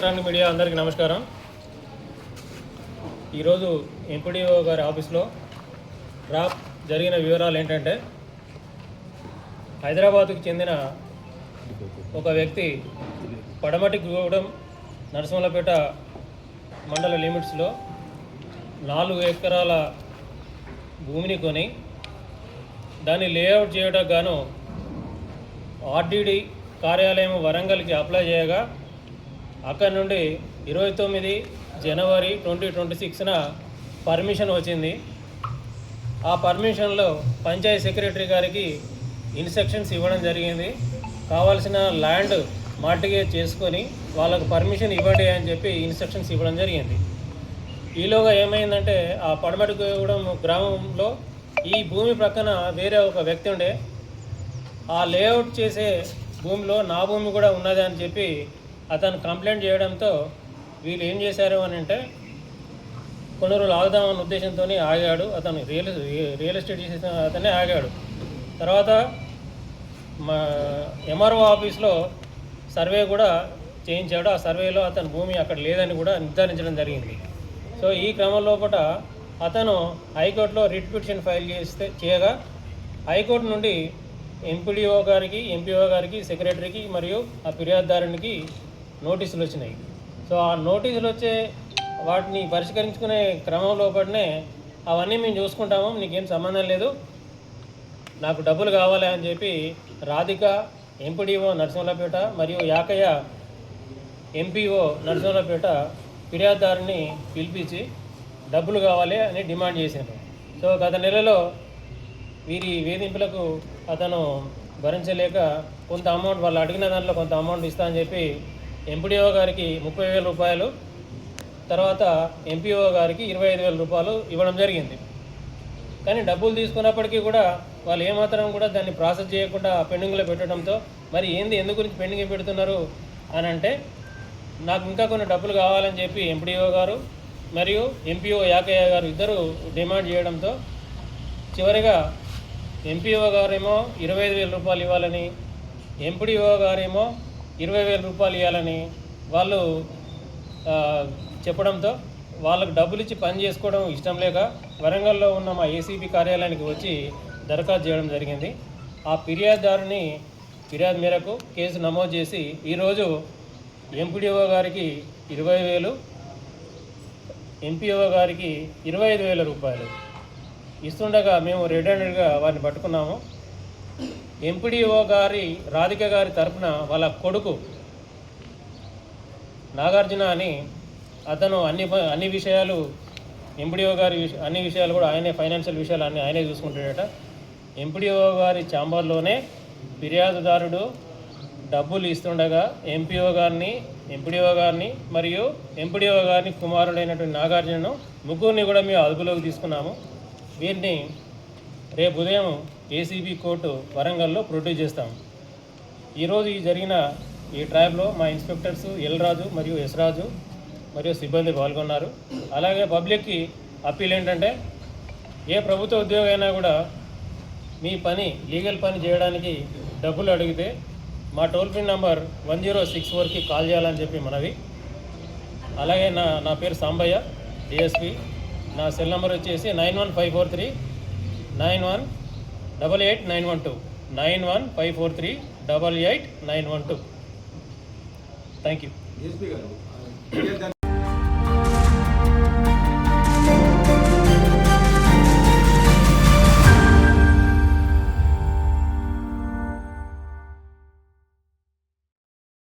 Electronic media అందరికీ నమస్కారం. ఈరోజు ఎంపీడీఓ గారి ఆఫీస్లో జరిగిన వివరాలు ఏంటంటే, హైదరాబాద్కు చెందిన ఒక వ్యక్తి పడమటిగూడెం నరసింహులపేట మండల లిమిట్స్లో 4 ఎకరాల భూమిని కొని దాన్ని లేఅవుట్ చేయడానికి గాను ఆర్డీడీ కార్యాలయం వరంగల్కి అప్లై చేయగా అక్కడి నుండి 29 జనవరి 2026న పర్మిషన్ వచ్చింది. ఆ పర్మిషన్లో పంచాయతీ సెక్రటరీ గారికి ఇన్స్ట్రక్షన్స్ ఇవ్వడం జరిగింది. కావాల్సిన ల్యాండ్ మార్టిగేజ్ చేసుకొని వాళ్ళకు పర్మిషన్ ఇవ్వండి అని చెప్పి ఇన్స్ట్రక్షన్స్ ఇవ్వడం జరిగింది. ఈలోగా ఏమైందంటే, ఆ పడమటిగూడెం గ్రామంలో ఈ భూమి ప్రక్కన వేరే ఒక వ్యక్తి ఉండే, ఆ లేఅవుట్ చేసే భూమిలో నా భూమి కూడా ఉన్నది అని చెప్పి అతను కంప్లైంట్ చేయడంతో వీళ్ళు ఏం చేశారు అని అంటే, కొన్ని రోజులు ఆగుదామన్న ఉద్దేశంతో ఆగాడు. అతను రియల్ ఎస్టేట్ చేసిన అతనే ఆగాడు. తర్వాత మా ఎంఆర్ఓ ఆఫీస్లో సర్వే కూడా చేయించాడు. ఆ సర్వేలో అతని భూమి అక్కడ లేదని కూడా నిర్ధారించడం జరిగింది. సో ఈ క్రమం లోపల అతను హైకోర్టులో రిట్ పిటిషన్ ఫైల్ చేయగా హైకోర్టు నుండి ఎంపీడీఓ గారికి, ఎంపీఓ గారికి, సెక్రటరీకి మరియు ఆ ఫిర్యాదుదారునికి నోటీసులు వచ్చినాయి. సో ఆ నోటీసులు వచ్చే వాటిని పరిష్కరించుకునే క్రమం లోపలనే అవన్నీ మేము చూసుకుంటాము, నీకేం సంబంధం లేదు, నాకు డబ్బులు కావాలి అని చెప్పి రాధిక ఎంపీడీఓ నరసింహులపేట మరియు యాకయ్య ఎంపీఓ నరసింహులపేట ఫిర్యాదుదారుని పిలిపించి డబ్బులు కావాలి అని డిమాండ్ చేశారు. సో గత నెలలో వీరి వేధింపులకు అతను భరించలేక కొంత అమౌంట్, వాళ్ళు అడిగిన దాంట్లో కొంత అమౌంట్ ఇస్తా అని చెప్పి ఎంపీడీఓ గారికి 30,000 రూపాయలు, తర్వాత ఎంపీఓ గారికి 25,000 రూపాయలు ఇవ్వడం జరిగింది. కానీ డబ్బులు తీసుకున్నప్పటికీ కూడా వాళ్ళు ఏమాత్రం కూడా దాన్ని ప్రాసెస్ చేయకుండా పెండింగ్లో పెట్టడంతో, మరి ఎందుకు గురించి పెండింగ్ పెడుతున్నారు అని అంటే, నాకు ఇంకా కొన్ని డబ్బులు కావాలని చెప్పి ఎంపీడీఓ గారు మరియు ఎంపీఓ యాకయ్య గారు ఇద్దరు డిమాండ్ చేయడంతో చివరిగా ఎంపీఓ గారేమో 25,000 రూపాయలు ఇవ్వాలని, ఎంపీడీఓ గారేమో 20,000 రూపాయలు ఇవ్వాలని వాళ్ళు చెప్పడంతో వాళ్ళకు డబ్బులు ఇచ్చి పని చేసుకోవడం ఇష్టం లేక వరంగల్లో ఉన్న మా ఏసీబీ కార్యాలయానికి వచ్చి దరఖాస్తు చేయడం జరిగింది. ఆ ఫిర్యాదు మేరకు కేసు నమోదు చేసి ఈరోజు ఎంపీడీఓ గారికి 20,000, ఎంపీఓ గారికి 25,000 రూపాయలు ఇస్తుండగా మేము రెడ్ హ్యాండెడ్గా వారిని పట్టుకున్నాము. ఎంపీడీఓ గారి రాధిక గారి తరఫున వాళ్ళ కొడుకు నాగార్జున అని అతను అన్ని విషయాలు, ఎంపీడీఓ గారి అన్ని విషయాలు కూడా ఆయనే, ఫైనాన్షియల్ విషయాలు అన్నీ ఆయనే చూసుకుంటాడట. ఎంపీడీఓ గారి ఛాంబర్లోనే ఫిర్యాదుదారుడు డబ్బులు ఇస్తుండగా ఎంపీఓ గారిని మరియు ఎంపీడీఓ గారిని కుమారుడైనటువంటి నాగార్జునను ముగ్గురిని కూడా మేము అదుపులోకి తీసుకున్నాము. వీరిని రేపు ఉదయం ఏసీబీ కోర్టు వరంగల్లో ప్రొడ్యూస్ చేస్తాము. ఈరోజు జరిగిన ఈ ట్రయల్లో మా ఇన్స్పెక్టర్స్ ఎల్ రాజు మరియు ఎస్ రాజు మరియు సిబ్బంది పాల్గొన్నారు. అలాగే పబ్లిక్కి అప్పీల్ ఏంటంటే, ఏ ప్రభుత్వ ఉద్యోగం అయినా కూడా మీ లీగల్ పని చేయడానికి డబ్బులు అడిగితే మా టోల్ ఫ్రీ నంబర్ 1064కి కాల్ చేయాలని చెప్పి మనవి. అలాగే నా పేరు సాంబయ్య, డిఎస్పి. నా సెల్ నెంబర్ వచ్చేసి 91543 9188912 91543 88912. Thank you.